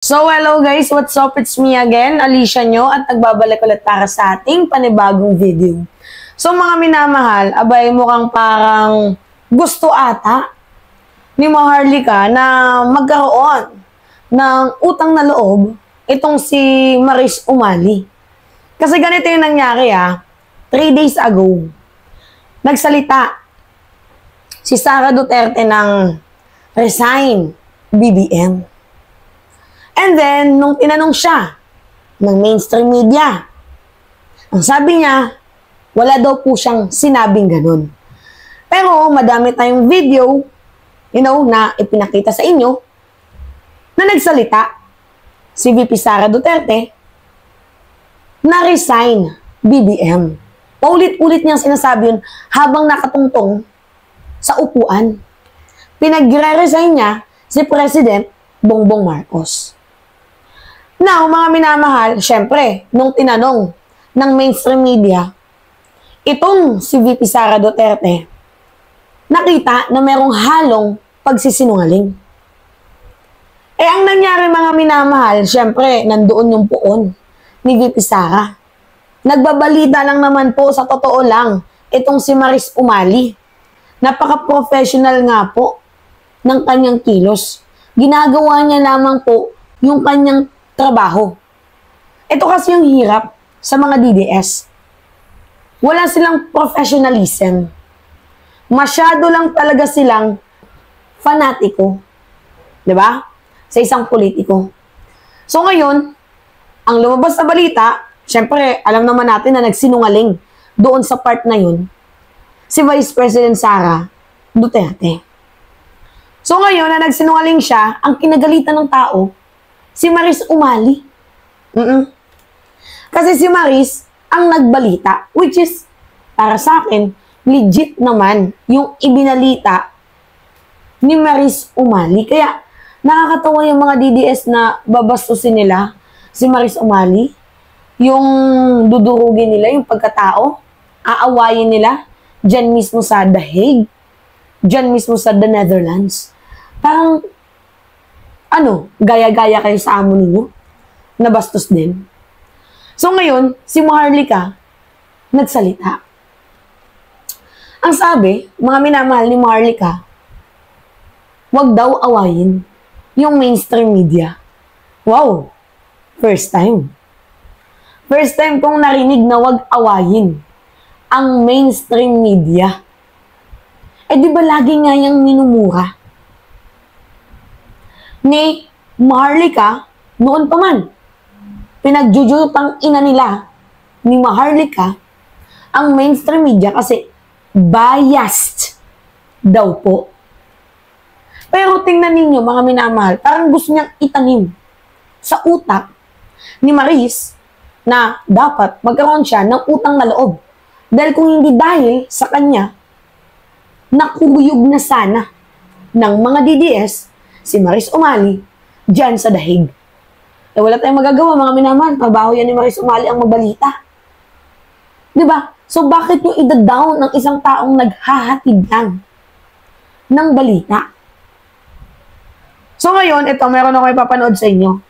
So, hello guys, what's up? It's me again, Alicia nyo, at nagbabalik ulit para sa ating panibagong video. So, mga minamahal, abay mukhang parang gusto ata ni Maharlika na magkaroon ng utang na loob itong si Maris Umali. Kasi ganito yung nangyari 3 days ago, nagsalita si Sara Duterte ng resign BBM. And then, nung tinanong siya ng mainstream media, ang sabi niya, wala daw po siyang sinabing ganun. Pero madami tayong video, na ipinakita sa inyo, na nagsalita si VP Sara Duterte na resign BBM. Paulit-ulit niyang sinasabi yun habang nakatungtong sa upuan. Pinagre-resign niya si President Bongbong Marcos. Now, mga minamahal, syempre, nung tinanong ng mainstream media, itong si VP Sara Duterte, nakita na merong halong pagsisinungaling. Ang nangyari mga minamahal, syempre, nandoon yung puon ni VP Sara. Nagbabalita lang naman po sa totoo lang, itong si Maris Umali. Napaka-professional nga po ng kanyang kilos. Ginagawa niya lamang po yung kanyang trabaho. Ito kasi yung hirap sa mga DDS. Wala silang professionalism. Masyado lang talaga silang fanatiko. Diba? Sa isang politiko. So ngayon, ang lumabas na balita, syempre, alam naman natin na nagsinungaling doon sa part na yun, si Vice President Sara Duterte. So ngayon, na nagsinungaling siya, ang kinagalitan ng tao, si Maris Umali. Kasi si Maris ang nagbalita, which is, para sa akin, legit naman yung ibinalita ni Maris Umali. Kaya, nakakatawa yung mga DDS na babastusin nila si Maris Umali, yung dudurugin nila, yung pagkatao, aawayin nila, dyan mismo sa The Hague, dyan mismo sa The Netherlands. Parang, gaya-gaya kayo sa amo ninyo, nabastos din. So ngayon, si Maharlika, nagsalita. Ang sabi, mga minamahal ni Maharlika, wag daw awayin yung mainstream media. Wow! First time. First time kong narinig na wag awayin ang mainstream media. Di ba lagi nga yung minumura ni Maharlika noon pa man? Pinagjujutang ina nila ni Maharlika ang mainstream media kasi biased daw po. Pero tingnan ninyo mga minamahal, parang gusto niyang itanim sa utak ni Maris na dapat magkaroon siya ng utang na loob. Dahil kung hindi dahil sa kanya, nakubuyog na sana ng mga DDS si Maris Umali dyan sa The Hague. Wala tayong magagawa mga minamahal, trabaho yan ni Maris Umali ang mabalita. Diba? So bakit yung ida-down ng isang taong naghahatid lang ng balita? So ngayon, ito, meron ako ipapanood sa inyo.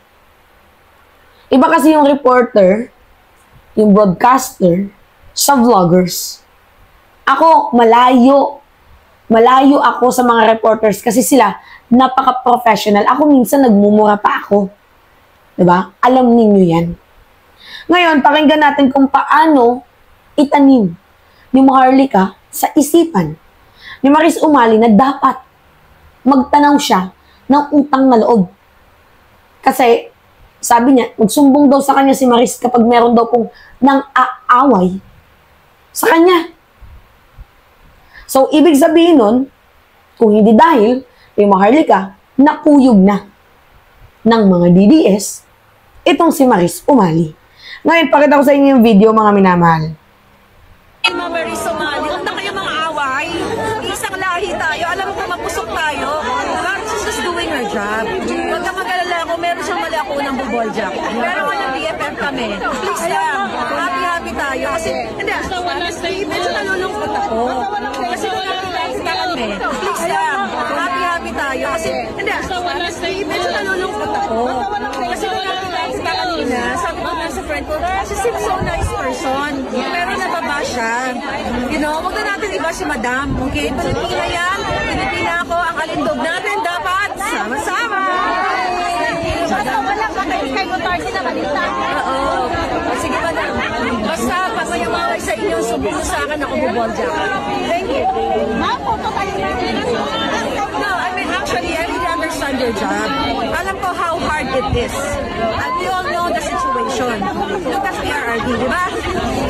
Iba kasi yung reporter, yung broadcaster, sa vloggers. Ako, malayo ako sa mga reporters kasi sila napaka-professional. Ako minsan nagmumura pa ako. Diba? Alam ninyo yan. Ngayon, pakinggan natin kung paano itanim ni Maharlika sa isipan ni Maris Umali na dapat magtanaw siya ng utang na loob. Kasi, sabi niya, magsumbong daw sa kanya si Maris kapag meron daw pong nang aaway sa kanya. So, ibig sabihin nun, kung hindi dahil, kay Maharlika, nakuyog na ng mga DDS, itong si Maris Umali. Ngayon, pakita ko sa inyo yung video, mga minamahal. Maris Umali, huwag na kayo mga away. Isang lahi tayo. Alam mo kung mapusok tayo. God is just doing her job. Huwag ka mag-alala kung meron siyang mali. ako ng buboljak. Pero ngayon BFF kami. Please lang, happy-happy tayo. Kasi, hindi, medyo nalulungkot ako. Kasi nakikita kami. Please lang, happy-happy tayo. Kasi, hindi, medyo nalulungkot ako. Kasi nakikita kanina, sabi ko na sa friend ko, she seems so nice person. Pero nababa siya. You know, huwag na natin iba si Madam. Okay? Pilipina yan. Pilipina ako. Ang alindog natin dapat sama-sama. Oo. Sige ba na? Basta pagmayamaway sa inyo, sumbong sa akin ako buboljak. Thank you. No, I mean, actually, I really understand your job. Alam ko how hard it is. And we all know the situation. Look at PRRD, di ba?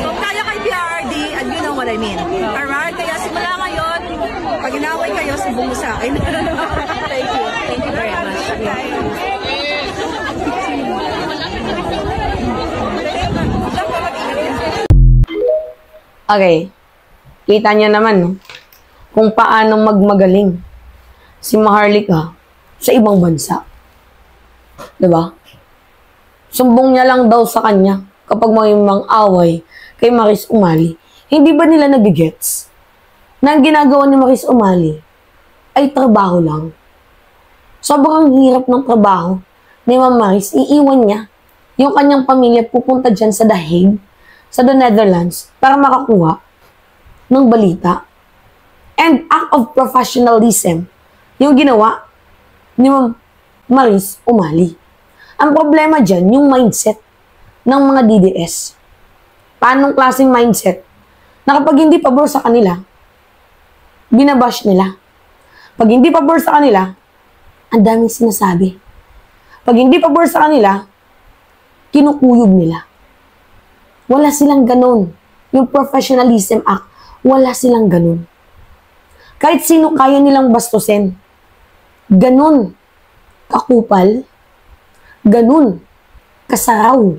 Kung kaya kay PRRD, and you know what I mean. Alright? Kaya simula ngayon, pag inaway kayo, sumbong mo sa akin. Thank you. Thank you very much. Okay. Kita niya naman, no? Kung paano magmagaling si Maharlika sa ibang bansa. Diba? Sumbong niya lang daw sa kanya kapag may mga away kay Maris Umali. Hindi ba nila nabigets na ang ginagawa ni Maris Umali ay trabaho lang? Sobrang hirap ng trabaho ni Ma'am Maris. Iiwan niya yung kanyang pamilya pupunta dyan sa The Hague, sa the Netherlands, para makakuha ng balita. And act of professionalism yung ginawa ni Ma'am Maris Umali. Ang problema dyan, yung mindset ng mga DDS. Paanong klaseng mindset? Na kapag hindi pabor sa kanila, binabash nila. Pag hindi pabor sa kanila, ang daming sinasabi. Pag hindi pabor sa kanila, kinukuyog nila. Wala silang ganun. Yung Professionalism Act, wala silang ganun. Kahit sino kaya nilang bastusin. Ganun kakupal, ganun kasaraw,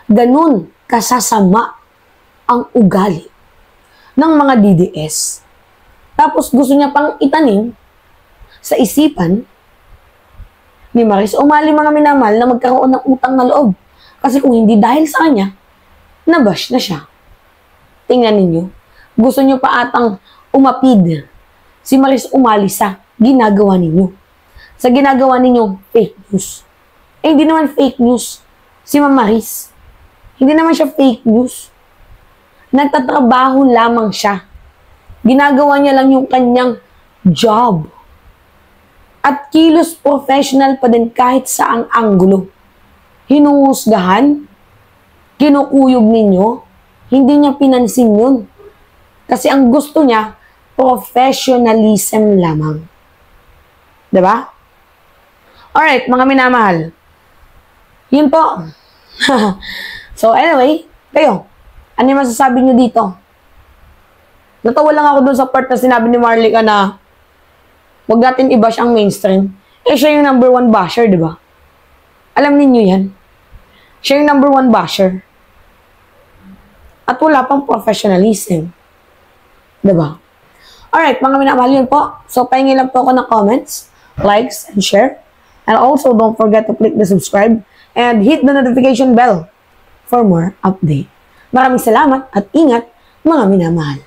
ganun kasasama ang ugali ng mga DDS. Tapos gusto niya pang itanim sa isipan ni Maris Umali, mga minamahal, na magkaroon ng utang na loob. Kasi kung hindi dahil sa kanya, nabash na siya. Tingnan ninyo. Gusto nyo pa atang umapid si Maris Umali sa ginagawa ninyo. Sa ginagawa ninyo, fake news. Eh, hindi naman fake news si Ma'am Maris. Hindi naman siya fake news. Nagtatrabaho lamang siya. Ginagawa niya lang yung kanyang job. At kilos professional pa din kahit saang anggulo. Hinuhusgahan, kinukuyog ninyo, hindi niya pinansin yun. Kasi ang gusto niya, professionalism lamang. Diba? Alright, mga minamahal. Yun po. So, anyway, kayo, ano yung masasabi nyo dito? Natawa lang ako dun sa part na sinabi ni Maharlika na huwag natin i-bash ang mainstream. Eh, siya yung number 1 basher, di ba? Alam ninyo yan. Siya yung number 1 basher. At wala pang professionalism. Di ba? Alright, mga minamahal, yun po. So, pahingi lang po ako ng comments, likes, and share. And also, don't forget to click the subscribe and hit the notification bell for more update. Maraming salamat at ingat, mga minamahal.